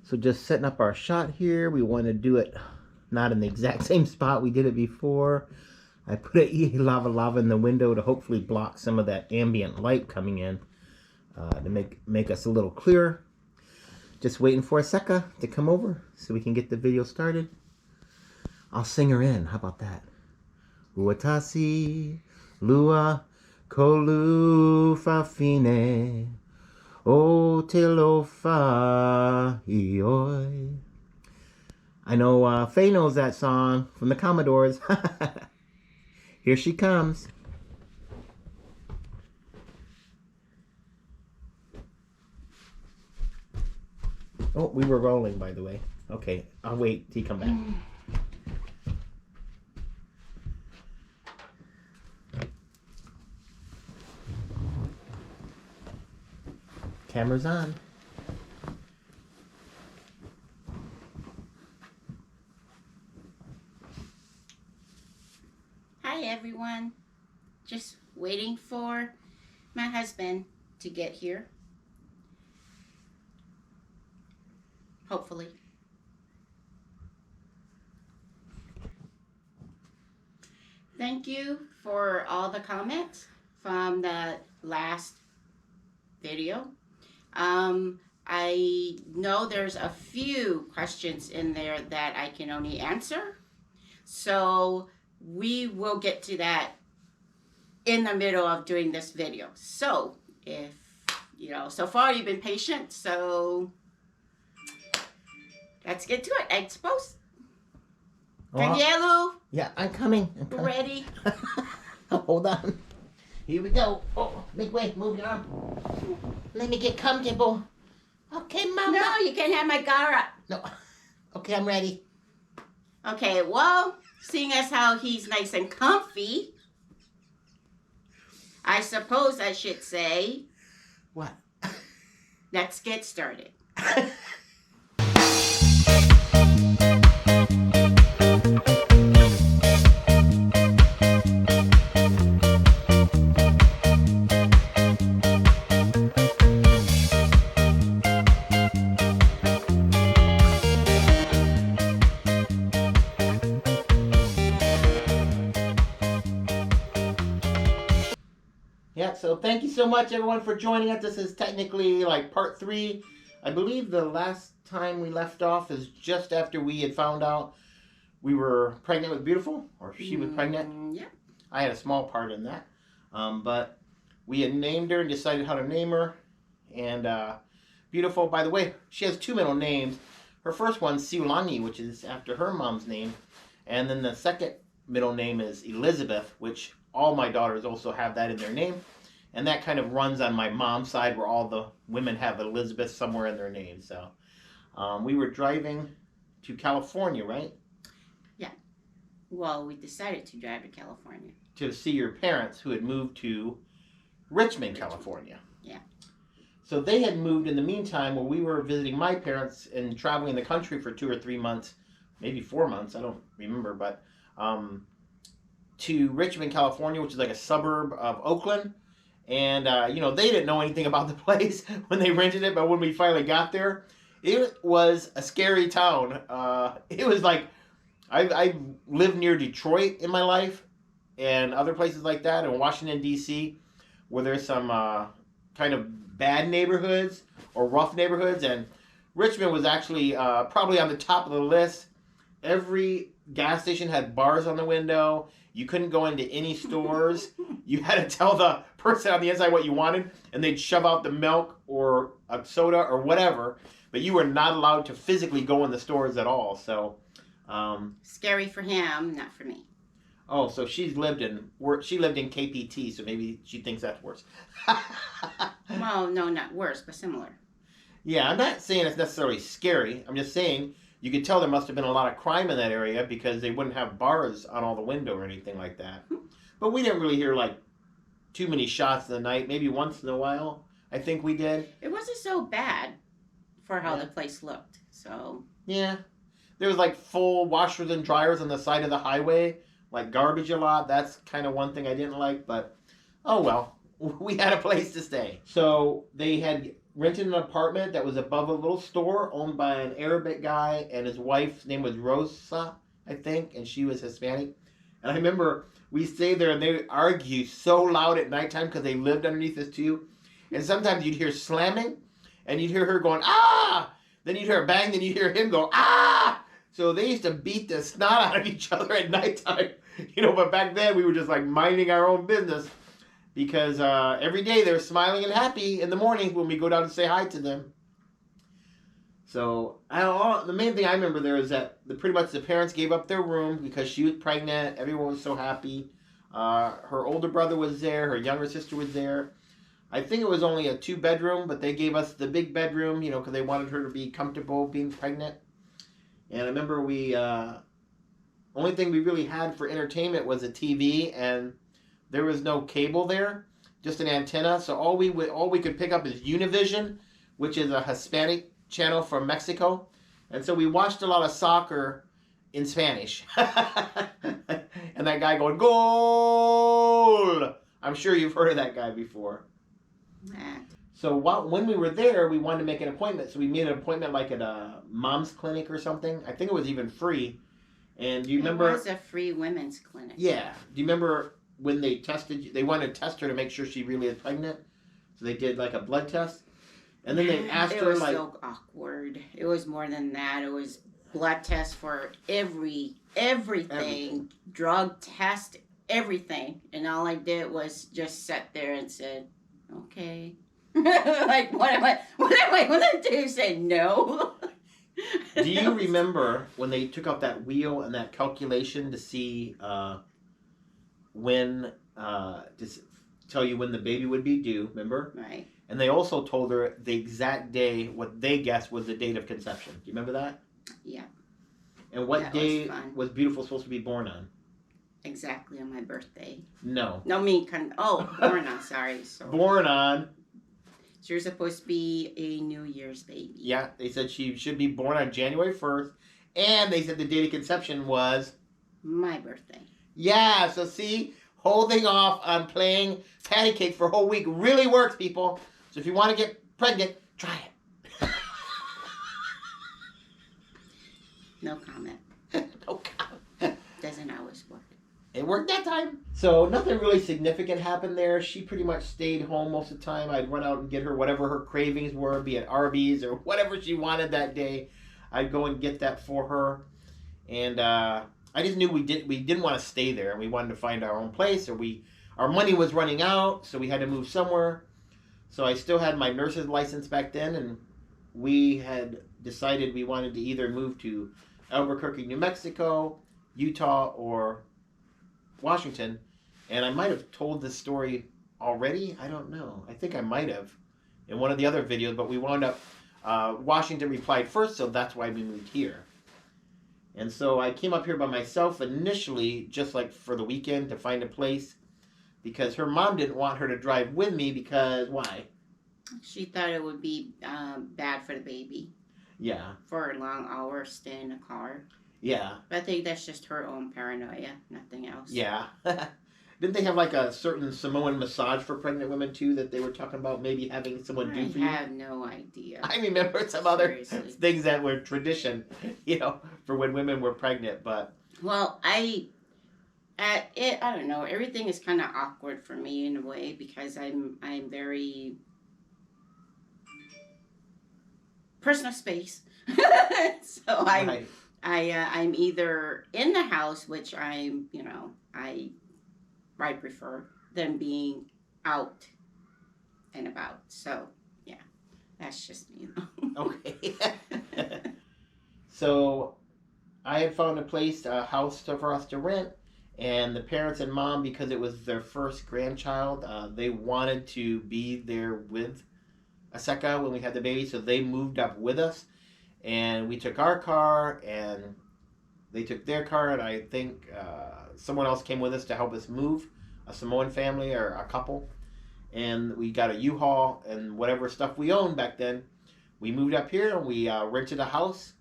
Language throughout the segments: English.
So just setting up our shot here. We want to do it not in the exact same spot we did it before. I put a lava in the window to hopefully block some of that ambient light coming in to make us a little clearer. Just waiting for a Seka to come over so we can get the video started. I'll sing her in. How about that? Uatasi lua kolu fafine o te lofa ioi. I know Faye knows that song from the Commodores. Here she comes. Oh, we were rolling, by the way. Okay, I'll wait till you come back. Camera's on. Hi everyone. Just waiting for my husband to get here. Hopefully. Thank you for all the comments from the last video. I know there's a few questions in there that I can only answer. So we will get to that in the middle of doing this video. So if, so far you've been patient, so let's get to it. I suppose. Danielu? Yeah, I'm coming. Ready? Hold on. Here we go. Oh, make way. Move your arm. Let me get comfortable. Okay, Mama. No, you can't have my gara. No. Okay, I'm ready. Okay, well, seeing as how he's nice and comfy, I suppose I should say... What? Let's get started. Yeah, so thank you so much, everyone, for joining us. This is technically like part 3. I believe the last time we left off is just after we had found out we were pregnant with Beautiful, or she was pregnant. Yeah. I had a small part in that. But we had named her and decided how to name her. And Beautiful, by the way, she has 2 middle names. Her first one's Siulani, which is after her mom's name. And then the second middle name is Elizabeth, which all my daughters also have that in their name. And that kind of runs on my mom's side, where all the women have Elizabeth somewhere in their name. So we were driving to California, right? Yeah. Well, we decided to drive to California. To see your parents, who had moved to Richmond, California. Yeah. So they had moved in the meantime, while we were visiting my parents and traveling the country for 2 or 3 months, maybe 4 months, I don't remember, but to Richmond, California, which is like a suburb of Oakland. And, they didn't know anything about the place when they rented it, but when we finally got there, it was a scary town. It was like, I lived near Detroit in my life and other places like that, in Washington, D.C., where there's some kind of bad neighborhoods or rough neighborhoods, and Richmond was actually probably on the top of the list. Every gas station had bars on the window. You couldn't go into any stores. You had to tell the person on the inside what you wanted, and they'd shove out the milk or a soda or whatever, but you were not allowed to physically go in the stores at all. So scary for him, not for me. Oh, so she lived in KPT, so maybe she thinks that's worse. Well, no, not worse, but similar. Yeah, I'm not saying it's necessarily scary. I'm just saying you could tell there must have been a lot of crime in that area, because they wouldn't have bars on all the window or anything like that. But we didn't really hear like too many shots in the night. Maybe once in a while, I think we did. It wasn't so bad for how the place looked. So yeah, there was like full washers and dryers on the side of the highway, like garbage a lot. That's kind of one thing I didn't like, but oh well, we had a place to stay. So they had rented an apartment that was above a little store owned by an Arabic guy, and his wife's name was Rosa, I think, and she was Hispanic. And I remember we stayed there and they would argue so loud at nighttime because they lived underneath us too. And sometimes you'd hear slamming and you'd hear her going, ah! Then you'd hear a bang, then you'd hear him go, ah! So they used to beat the snot out of each other at nighttime. But back then we were just like minding our own business because every day they were smiling and happy in the morning when we go down to say hi to them. So the main thing I remember there is that pretty much the parents gave up their room because she was pregnant. Everyone was so happy. Her older brother was there. Her younger sister was there. I think it was only a 2-bedroom, but they gave us the big bedroom, because they wanted her to be comfortable being pregnant. And I remember only thing we really had for entertainment was a TV, and there was no cable there, just an antenna. So all we could pick up is Univision, which is a Hispanic channel from Mexico. And so we watched a lot of soccer in Spanish. And that guy going, goal! I'm sure you've heard of that guy before. So when we were there, we wanted to make an appointment. So we made an appointment like at a mom's clinic or something. I think it was even free. And do you remember? It was a free women's clinic. Yeah. Do you remember when they tested you? They wanted to test her to make sure she really is pregnant. So they did like a blood test. And then they asked her like... It was so awkward. It was more than that. It was blood tests for everything. Drug test, everything. And all I did was just sat there and said, okay. Like, what am I going to do? Say no? Do you remember when they took out that wheel and that calculation to see when, to tell you when the baby would be due, remember? Right. And they also told her the exact day, what they guessed was the date of conception. Do you remember that? Yeah. And what day was Beautiful supposed to be born on? Exactly on my birthday. No. No, born on, sorry. So. Born on. So you're supposed to be a New Year's baby. Yeah, they said she should be born on January 1st. And they said the date of conception was? My birthday. Yeah, so see, holding off on playing patty cake for a whole week really works, people. So if you want to get pregnant, try it. No comment. No comment. Doesn't always work. It worked that time. So nothing really significant happened there. She pretty much stayed home most of the time. I'd run out and get her whatever her cravings were, be it Arby's or whatever she wanted that day. I'd go and get that for her. And I just knew we didn't want to stay there. We wanted to find our own place, or our money was running out, so we had to move somewhere. So I still had my nurse's license back then, and we had decided we wanted to either move to Albuquerque, New Mexico, Utah, or Washington. And I might have told this story already. I don't know. I think I might have in one of the other videos, but we wound up, Washington replied first, so that's why we moved here. And so I came up here by myself initially, just like for the weekend, to find a place, because her mom didn't want her to drive with me because, why? She thought it would be bad for the baby. Yeah. For a long hour stay in a car. Yeah. But I think that's just her own paranoia, nothing else. Yeah. Didn't they have like a certain Samoan massage for pregnant women too that they were talking about maybe having someone do for you? I have no idea. I remember some other things that were tradition, for when women were pregnant, but... Well, I don't know, everything is kind of awkward for me in a way because I'm very... person of space. So I'm either in the house, which I prefer, than being out and about. So, yeah, that's just me, Okay. So, I had found a house for us to rent, and the parents and mom, because it was their first grandchild, they wanted to be there with Aseka when we had the baby, so they moved up with us, and we took our car, and they took their car, and I think someone else came with us to help us move, a Samoan family or a couple, and we got a U-Haul and whatever stuff we owned back then. We moved up here, and we rented a house,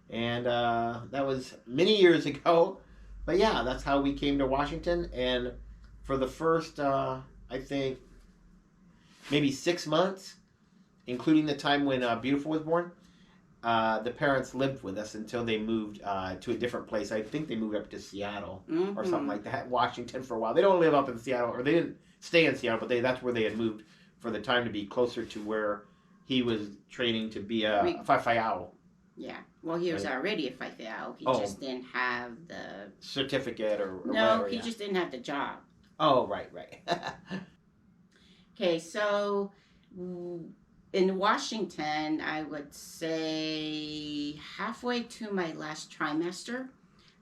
and that was many years ago, but yeah, that's how we came to Washington, and for the first, I think, maybe 6 months, including the time when Beautiful was born, the parents lived with us until they moved to a different place. I think they moved up to Seattle or something like that, Washington for a while. They don't live up in Seattle, or they didn't stay in Seattle, but that's where they had moved for the time to be closer to where he was training to be a Whaiwhaiao. Yeah. Well, he was already a Whaiwhaiao. He just didn't have the certificate or no, whatever. He just didn't have the job. Oh, right. Okay, so in Washington, I would say halfway to my last trimester,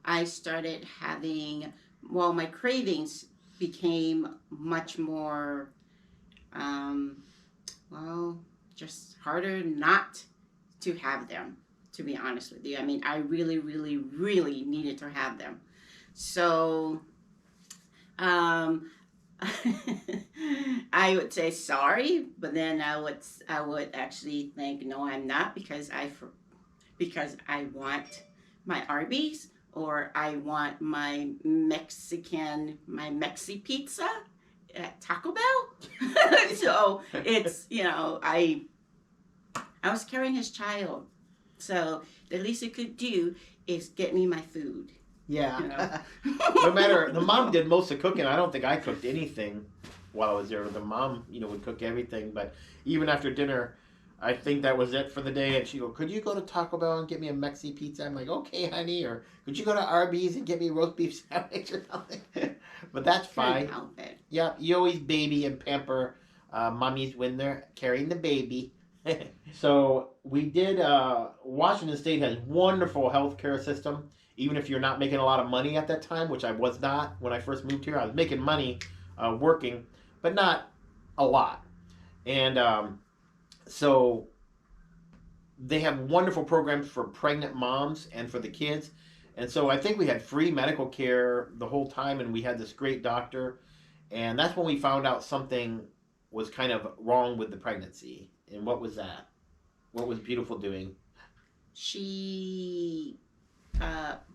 I started having, well, my cravings became much more, just harder not to have them, to be honest with you. I mean, I really, really, really needed to have them. So, I would say sorry, but then I would actually think, no, I'm not, because I want my Arby's, or I want my Mexi pizza at Taco Bell. So it's, I was carrying his child, so the least it could do is get me my food. Yeah. No matter, the mom did most of the cooking. I don't think I cooked anything while I was there. The mom, would cook everything. But even after dinner, I think that was it for the day. And she go, could you go to Taco Bell and get me a Mexi pizza? I'm like, okay, honey. Or could you go to Arby's and get me a roast beef sandwich or something? But that's fine. Yeah, you always baby and pamper mommies when they're carrying the baby. So we did, Washington State has wonderful healthcare system. Even if you're not making a lot of money at that time, which I was not when I first moved here. I was making money working, but not a lot. And so they have wonderful programs for pregnant moms and for the kids. And so I think we had free medical care the whole time, and we had this great doctor. And that's when we found out something was kind of wrong with the pregnancy. And what was that? What was Beautiful doing? She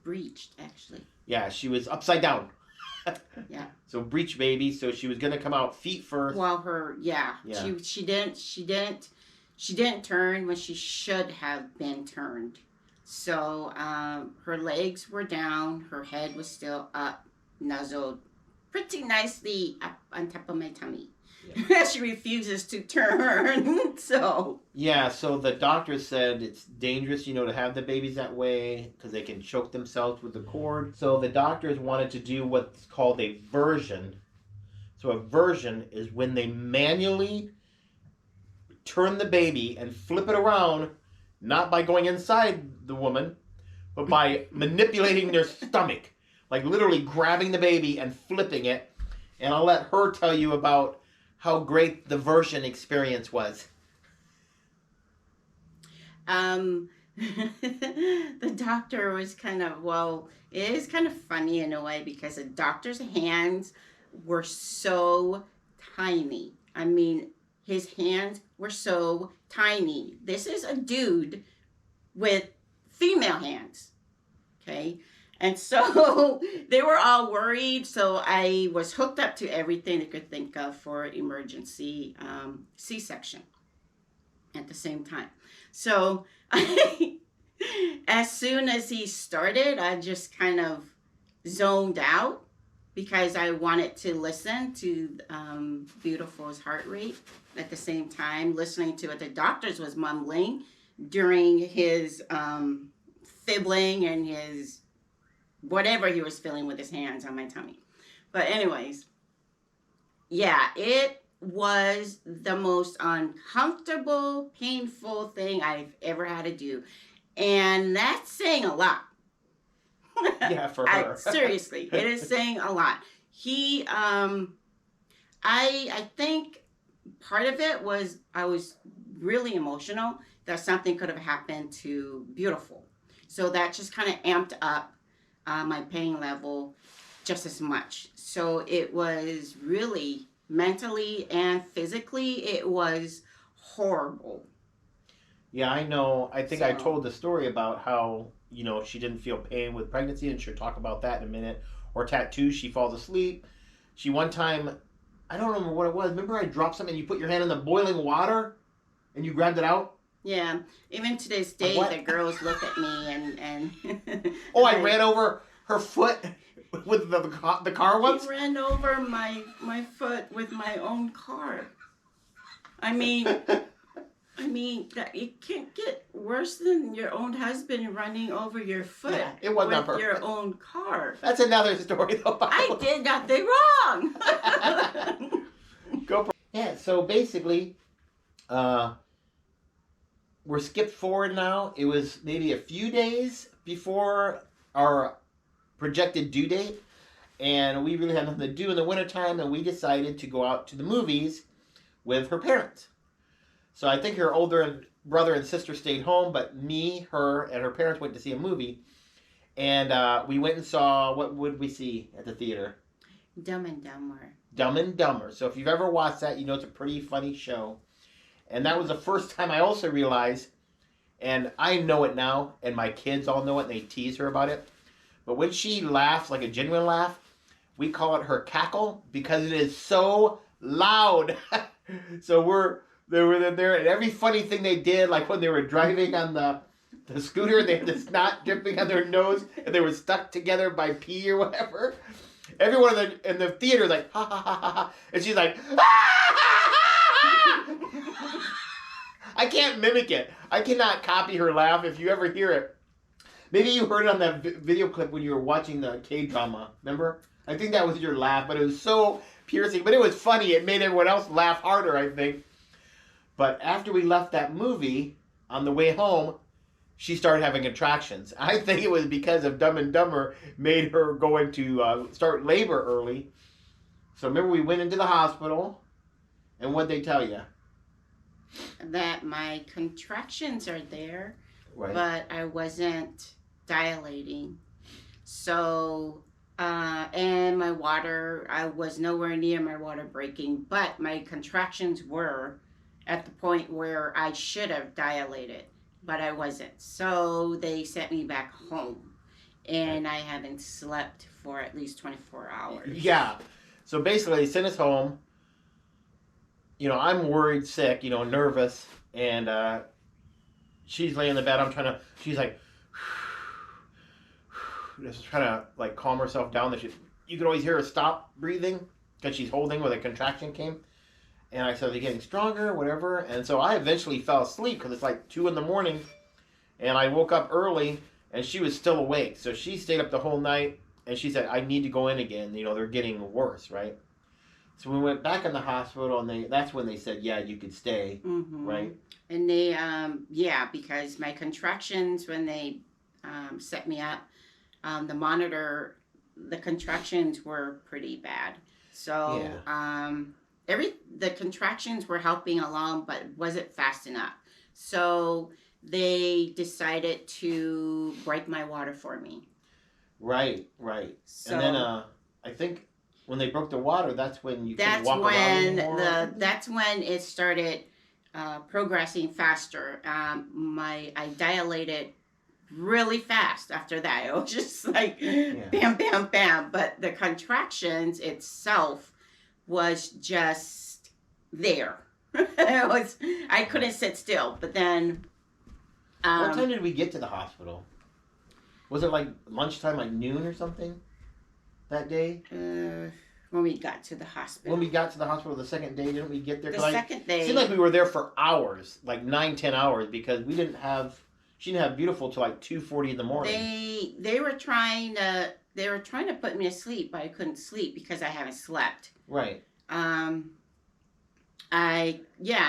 breached, actually. Yeah, she was upside down. Yeah. So breech baby. So she was gonna come out feet first. Well, she didn't turn when she should have been turned. So her legs were down, her head was still up, nuzzled pretty nicely up on top of my tummy. Yeah. She refuses to turn. So so the doctor said it's dangerous, to have the babies that way because they can choke themselves with the cord. So the doctors wanted to do what's called a version. So a version is when they manually turn the baby and flip it around, not by going inside the woman, but by manipulating their stomach, like literally grabbing the baby and flipping it. And I'll let her tell you about how great the version experience was. The doctor was it is kind of funny in a way, because the doctor's hands were so tiny. I mean, his hands were so tiny. This is a dude with female hands, okay? And so they were all worried. So I was hooked up to everything they could think of for emergency C-section at the same time. So as soon as he started, I just kind of zoned out, because I wanted to listen to Beautiful's heart rate at the same time, listening to what the doctors was mumbling during his fibbling and his whatever he was feeling with his hands on my tummy. But anyways, it was the most uncomfortable, painful thing I've ever had to do. And that's saying a lot. Yeah, for her. Seriously, it is saying a lot. He, I think part of it was I was really emotional that something could have happened to Beautiful. So that just kind of amped up my pain level just as much. So it was really mentally and physically, it was horrible. Yeah, I know. I think I told the story about how, she didn't feel pain with pregnancy, and she'll talk about that in a minute. Or tattoos, she falls asleep. She one time, I don't remember what it was. Remember I dropped something and you put your hand in the boiling water? And you grabbed it out? Yeah. Even to this day, What? the girls look at me and Oh, I ran over her foot with the car once? He ran over my foot with my own car. I mean, that it can't get worse than your own husband running over your foot it was not with perfect. your own car. That's another story, though. I did nothing wrong. Go. Yeah. So basically, we're skipped forward now. It was maybe a few days before our projected due date, and we really had nothing to do in the wintertime, and we decided to go out to the movies with her parents. So I think her older brother and sister stayed home, but me, her, and her parents went to see a movie. And we went and saw, what would we see at the theater? Dumb and Dumber. Dumb and Dumber. So if you've ever watched that, you know it's a pretty funny show. And that was the first time I also realized, and I know it now, and my kids all know it, and they tease her about it. But when she laughs, like a genuine laugh, we call it her cackle because it is so loud. So they were there, and every funny thing they did, like when they were driving on the scooter, they had the snot dripping on their nose, and they were stuck together by pee or whatever. Everyone in the theater is like, ha ha ha ha ha, and she's like, ah, ha, ha, ha. I can't mimic it. I cannot copy her laugh. If you ever hear it, maybe you heard it on that video clip when you were watching the K-drama. Remember? I think that was your laugh, but it was so piercing. But it was funny. It made everyone else laugh harder, I think. But after we left that movie, on the way home, she started having contractions. I think it was because of Dumb and Dumber made her go into start labor early. So remember, we went into the hospital, and what'd they tell you? That my contractions are there, Right. but I wasn't dilating. So, and my water, I was nowhere near my water breaking, but my contractions were at the point where I should have dilated, but I wasn't. So they sent me back home, and I haven't slept for at least 24 hours. Yeah. So basically, they sent us home. You know, I'm worried, sick, you know, nervous, and she's laying in the bed. She's like, just trying to like calm herself down. That you could always hear her stop breathing because she's holding where the contraction came. And I said, they're getting stronger, whatever. And so I eventually fell asleep because it's like 2 a.m. And I woke up early, and she was still awake. So she stayed up the whole night, and she said, I need to go in again. You know, they're getting worse, right? So we went back in the hospital, and that's when they said, yeah, you could stay, right? And they, yeah, because my contractions, when they set me up, the monitor, the contractions were pretty bad. So, the contractions were helping along, but wasn't fast enough. So they decided to break my water for me. Right. So, and then I think when they broke the water, that's when you couldn't walk around anymore. That's when it started progressing faster. I dilated really fast after that. It was just like bam, bam, bam. But the contractions itself was just there. I couldn't sit still. But then, what time did we get to the hospital? Was it like lunchtime, like noon or something? That day? When we got to the hospital. When we got to the hospital the second day, didn't we get there? The second day. It seemed like we were there for hours, like 9-10 hours, because she didn't have Beautiful till like 2:40 in the morning. They were trying to put me to sleep, but I couldn't sleep because I haven't slept. Right. I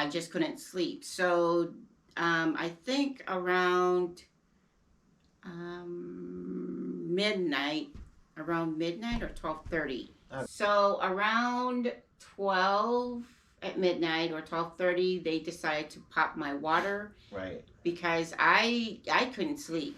just couldn't sleep. So I think around midnight or 12:30. So around 12 at midnight or 12:30, they decided to pop my water. Right. Because I couldn't sleep.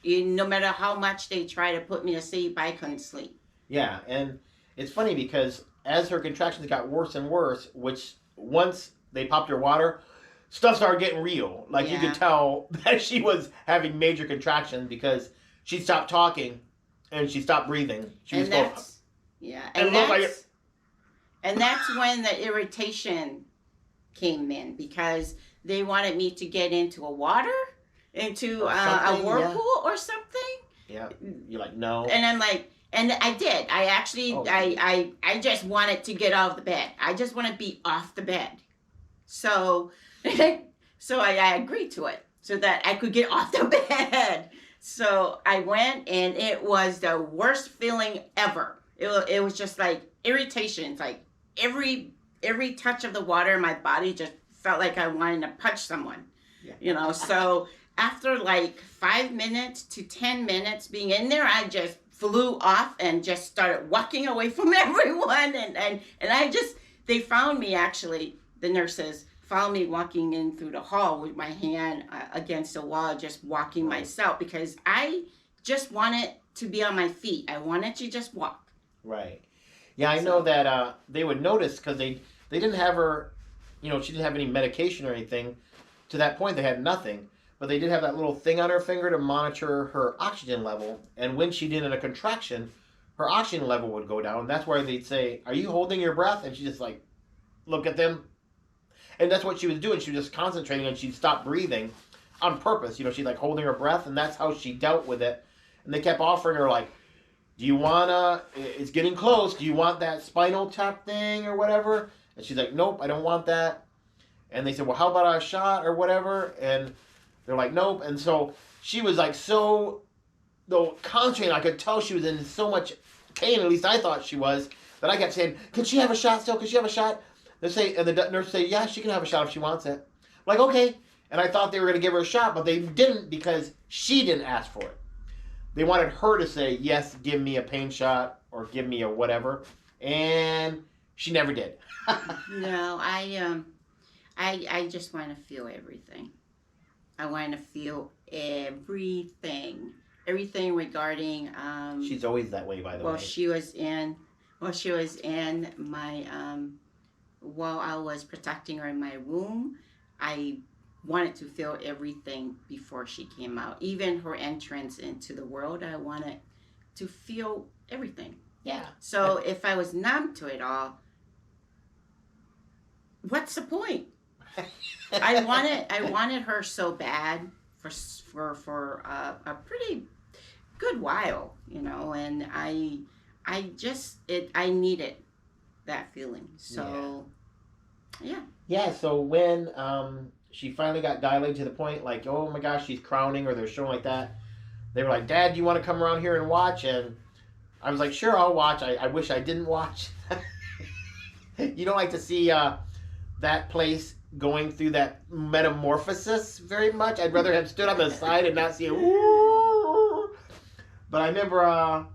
No matter how much they try to put me to sleep, I couldn't sleep. Yeah, and it's funny because as her contractions got worse and worse, which once they popped her water, stuff started getting real. Like you could tell that she was having major contractions because she stopped talking and she stopped breathing. And that's when the irritation came in because they wanted me to get into into a Something, whirlpool or something. Yeah. You're like, no. And I'm like, and I did. I actually, Oh. I just wanted to get off the bed. I just want to be off the bed. So, so I agreed to it so that I could get off the bed. So I went, and it was the worst feeling ever. It was just like irritation. It's like every touch of the water in my body just felt like I wanted to punch someone. Yeah. You know, so after like 5 minutes to 10 minutes being in there, I just flew off and just started walking away from everyone. And I just, they found me actually, the nurses found me walking in through the hall with my hand against the wall, just walking myself, because I just wanted to be on my feet. I wanted to just walk. Right. Yeah, I know that they would notice because they didn't have her, she didn't have any medication or anything. To that point, they had nothing. But they did have that little thing on her finger to monitor her oxygen level. And when she did in a contraction, her oxygen level would go down. That's where they'd say, "Are you holding your breath?" And she just like, look at them. And that's what she was doing. She was just concentrating, and she'd stop breathing on purpose. She'd like holding her breath, and that's how she dealt with it. And they kept offering her like, "Do you wanna, it's getting close, do you want that spinal tap thing or whatever?" And she's like, "Nope, I don't want that." And they said, "Well, how about a shot or whatever?" And they're like, "Nope." And so she was like so, though, concentrating. I could tell she was in so much pain, at least I thought she was, that I kept saying, "Can she have a shot still? Can she have a shot?" They say, and the nurse say, "Yeah, she can have a shot if she wants it." I'm like, okay. And I thought they were going to give her a shot, but they didn't because she didn't ask for it. They wanted her to say, "Yes, give me a pain shot or give me a whatever." And she never did. No, I just want to feel everything. I want to feel everything regarding. She's always that way, by the way. She was in my while I was protecting her in my womb, I wanted to feel everything before she came out. Even her entrance into the world, I wanted to feel everything. Yeah. So if I was numb to it all, what's the point? I wanted her so bad for a pretty good while, and I needed that feeling. So yeah. Yeah, so when she finally got dilated to the point like, oh my gosh, she's crowning, or they're showing like that, they were like, "Dad, do you want to come around here and watch?" And I was like, "Sure, I'll watch." I wish I didn't watch. You don't like to see that place going through that metamorphosis very much. I'd rather have stood on the side and not see it. But I remember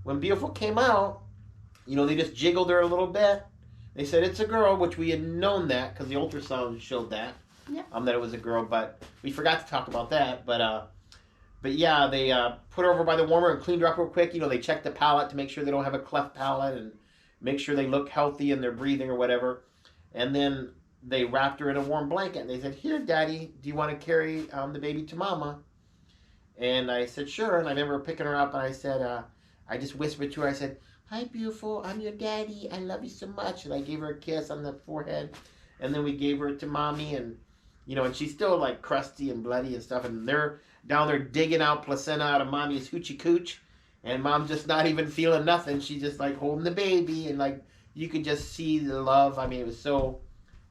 when Beautiful came out, they just jiggled her a little bit. They said it's a girl, which we had known that because the ultrasound showed that. Yeah. That it was a girl, but we forgot to talk about that. But yeah, they put her over by the warmer and cleaned her up real quick. They checked the palate to make sure they don't have a cleft palate and make sure they look healthy and they're breathing or whatever. And then they wrapped her in a warm blanket and they said, "Here, Daddy, do you want to carry the baby to Mama?" And I said, "Sure." And I remember picking her up and I said, I just whispered to her, I said, "Hi, Beautiful, I'm your daddy. I love you so much." And I gave her a kiss on the forehead. And then we gave her to Mommy. And, and she's still like crusty and bloody and stuff. And they're down there digging out placenta out of Mommy's hoochie cooch. And Mom's just not even feeling nothing. She's just like holding the baby. And like, you could just see the love. I mean, it was so,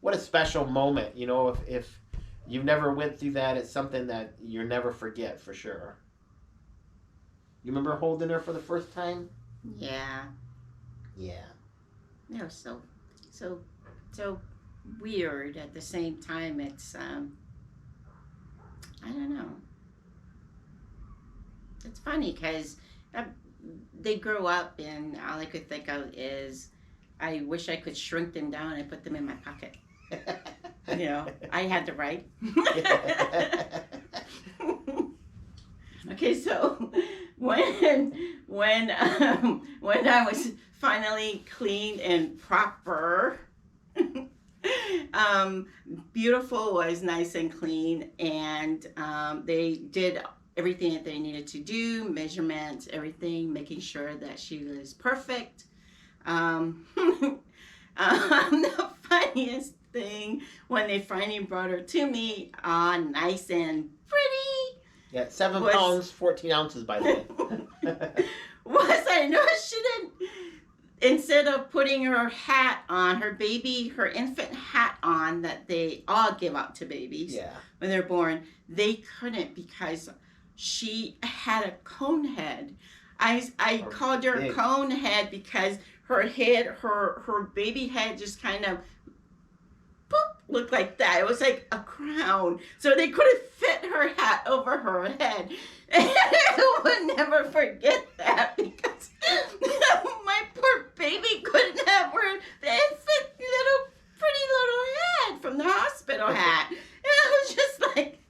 what a special moment. If you've never went through that, it's something that you'll never forget for sure. You remember holding her for the first time? Yeah. Yeah. It was so weird. At the same time, it's I don't know. It's funny because they grow up, and all I could think of is, I wish I could shrink them down and put them in my pocket. I had the right. Okay, so when I was finally clean and proper, Beautiful was nice and clean, and they did everything that they needed to do, measurements, everything, making sure that she was perfect. The everything. When they finally brought her to me, nice and pretty. Yeah, 7 pounds, 14 ounces, by the way. I know she didn't. Instead of putting her hat on, her infant hat on that they all give out to babies when they're born, they couldn't because she had a cone head. I called her cone head because her head, her baby head just kind of looked like that. It was like a crown. So they couldn't fit her hat over her head. And I will never forget that because my poor baby couldn't have wear the infant pretty little head from the hospital hat. And I was just like...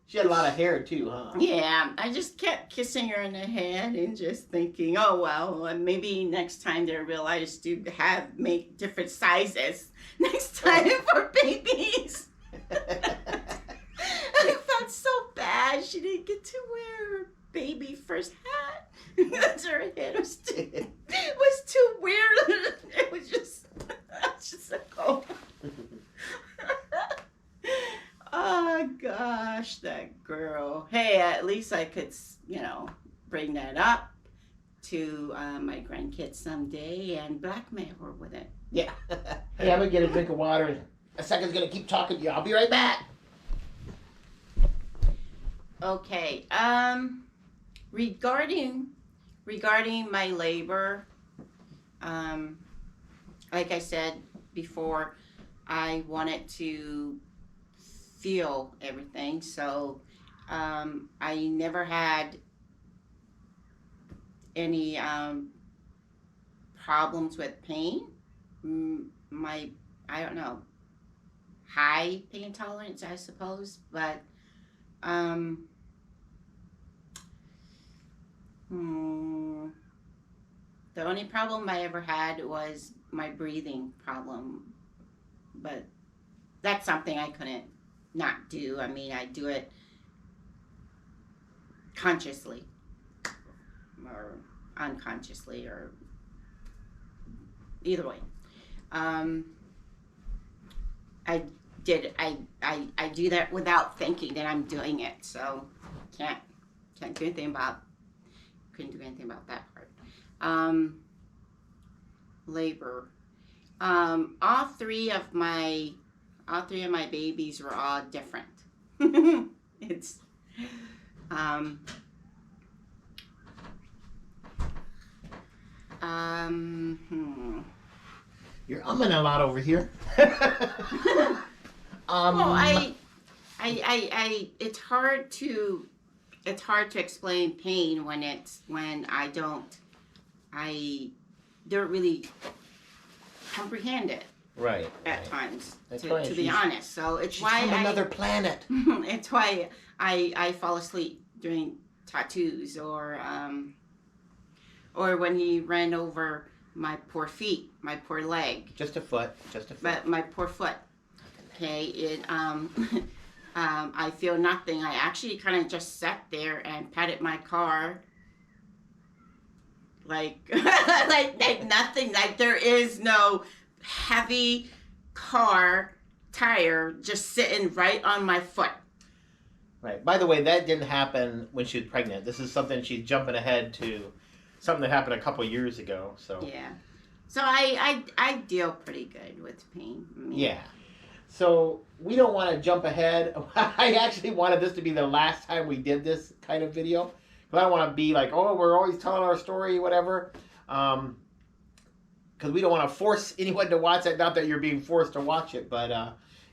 She had a lot of hair too, huh? Yeah, I just kept kissing her in the head and just thinking, oh, well, maybe next time they realize to make different sizes next time for babies. I felt so bad she didn't get to wear her baby first hat because her head was too weird. It was just like, oh. Oh, gosh, that girl. Hey, at least I could, bring that up to my grandkids someday and blackmail her with it. Yeah. Hey, I'm going to get a drink of water. A second's going to keep talking to you. I'll be right back. Okay. Regarding my labor, like I said before, I wanted to feel everything, so I never had any problems with pain. I don't know, high pain tolerance, I suppose, but the only problem I ever had was my breathing problem, but that's something I couldn't not do. I mean, I do it consciously or unconsciously or either way. I do that without thinking that I'm doing it, so couldn't do anything about that part. Labor. All three of my babies were all different. It's You're umming a lot over here. Well, it's hard to explain pain when I don't really comprehend it. Right. At times, That's to be honest. So it's why from another planet. It's why I fall asleep during tattoos or when he ran over my poor feet, my poor leg. Just a foot. But my poor foot. Okay, I feel nothing. I actually kind of just sat there and patted my car. Like nothing. Like there is no heavy car tire just sitting right on my foot. Right. By the way, that didn't happen when she was pregnant. This is something she's jumping ahead to, something that happened a couple years ago. So yeah. So I deal pretty good with pain. I mean, yeah. So we don't want to jump ahead. I actually wanted this to be the last time we did this kind of video. Because I don't want to be like, oh, we're always telling our story, whatever. Because we don't want to force anyone to watch it. Not that you're being forced to watch it. But,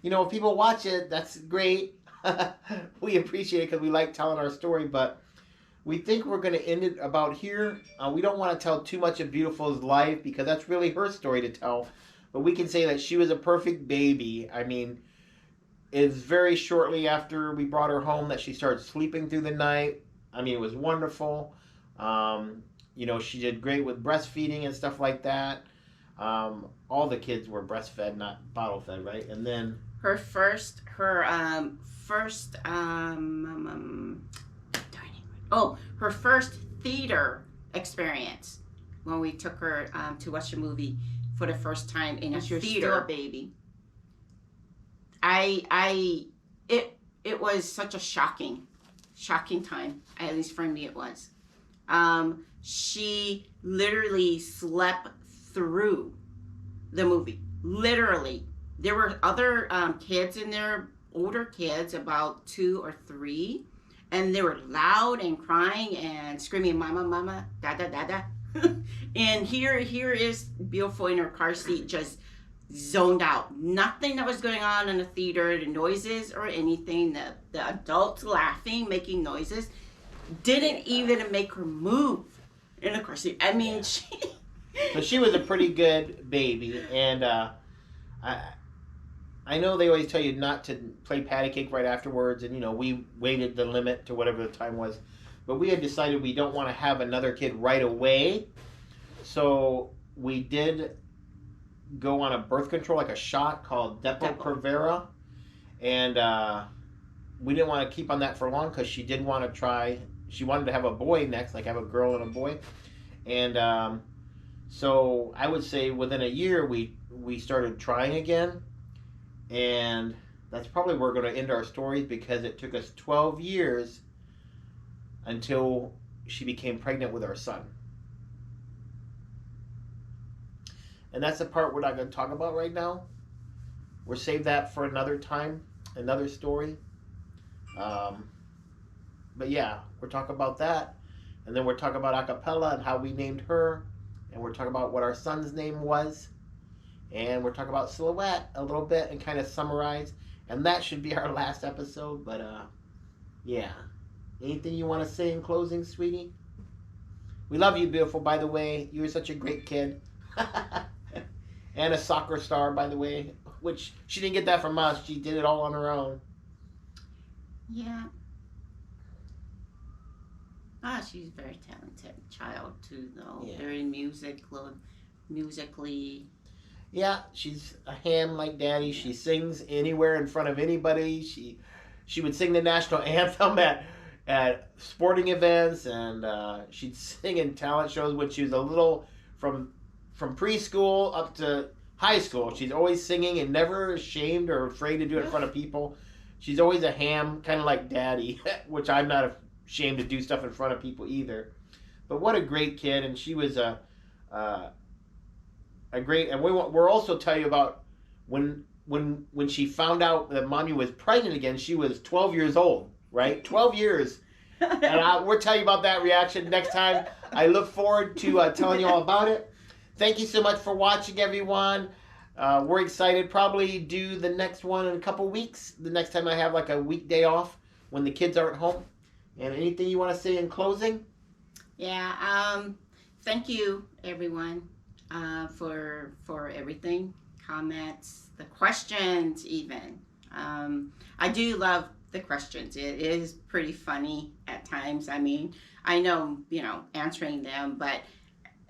if people watch it, that's great. We appreciate it because we like telling our story. But we think we're going to end it about here. We don't want to tell too much of Beautiful's life because that's really her story to tell. But we can say that she was a perfect baby. I mean, it's very shortly after we brought her home that she started sleeping through the night. I mean, it was wonderful. She did great with breastfeeding and stuff like that. All the kids were breastfed, not bottle fed, right? And then her first theater experience when we took her to watch a movie for the first time in a theater. Still a baby. It was such a shocking time. At least for me, it was. She literally slept through the movie. Literally, there were other kids in there, older kids, about 2 or 3, and they were loud and crying and screaming, "Mama, mama, da da da da." And here is Beautiful in her car seat, just zoned out. Nothing that was going on in the theater, the noises or anything, the adults laughing, making noises, didn't even make her move in the car seat. I mean, she was a pretty good baby, and I know they always tell you not to play patty cake right afterwards, and we waited the limit to whatever the time was, but we had decided we don't want to have another kid right away, so we did go on a birth control, like a shot called Depo-Provera, and we didn't want to keep on that for long because she did want to try. She wanted to have a boy next, like have a girl and a boy, and so I would say within a year we started trying again, and that's probably where we're going to end our stories, because it took us 12 years until she became pregnant with our son. And that's the part we're not going to talk about right now. We'll save that for another time, another story. But yeah, we'll talk about that. And then we'll talk about acapella and how we named her. And we'll talk about what our son's name was. And we'll talk about Silhouette a little bit and kind of summarize. And that should be our last episode. But yeah. Anything you want to say in closing, sweetie? We love you, Beautiful, by the way. You're such a great kid. And a soccer star, by the way, which she didn't get that from us. She did it all on her own. Yeah. She's a very talented child too, though. Yeah. Very musically. Yeah, she's a ham like Daddy. Yeah. She sings anywhere in front of anybody. She would sing the national anthem at sporting events, and she'd sing in talent shows when she was a little from preschool up to high school. She's always singing and never ashamed or afraid to do it in front of people. She's always a ham, kind of like Daddy, which I'm not ashamed to do stuff in front of people either. But what a great kid, and she was a great. And we'll also tell you about when she found out that Mommy was pregnant again. She was 12 years old, right? 12 years. And we'll tell you about that reaction next time. I look forward to telling you all about it. Thank you so much for watching, everyone. We're excited. Probably do the next one in a couple weeks. The next time I have like a weekday off when the kids aren't home. And anything you want to say in closing? Yeah. Thank you, everyone, for everything. Comments, the questions, even. I do love the questions. It is pretty funny at times. I mean, I know, answering them, but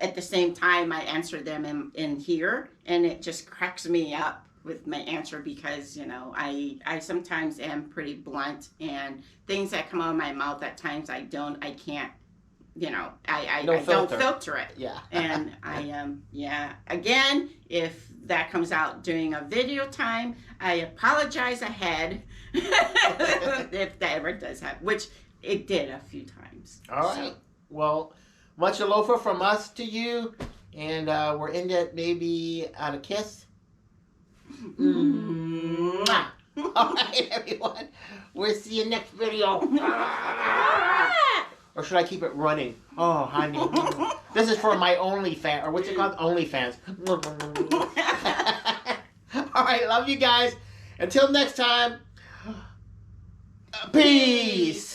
at the same time, I answer them in here, and it just cracks me up with my answer because, I sometimes am pretty blunt, and things that come out of my mouth at times I can't, I don't filter it. Yeah. And again, if that comes out during a video time, I apologize ahead if that ever does happen, which it did a few times. All right. So, well, much aloha from us to you, and we're ending it maybe on a kiss. Mwah. All right, everyone. We'll see you next video. Or should I keep it running? Oh, honey. This is for my OnlyFans, or what's it called? OnlyFans. All right, love you guys. Until next time, peace.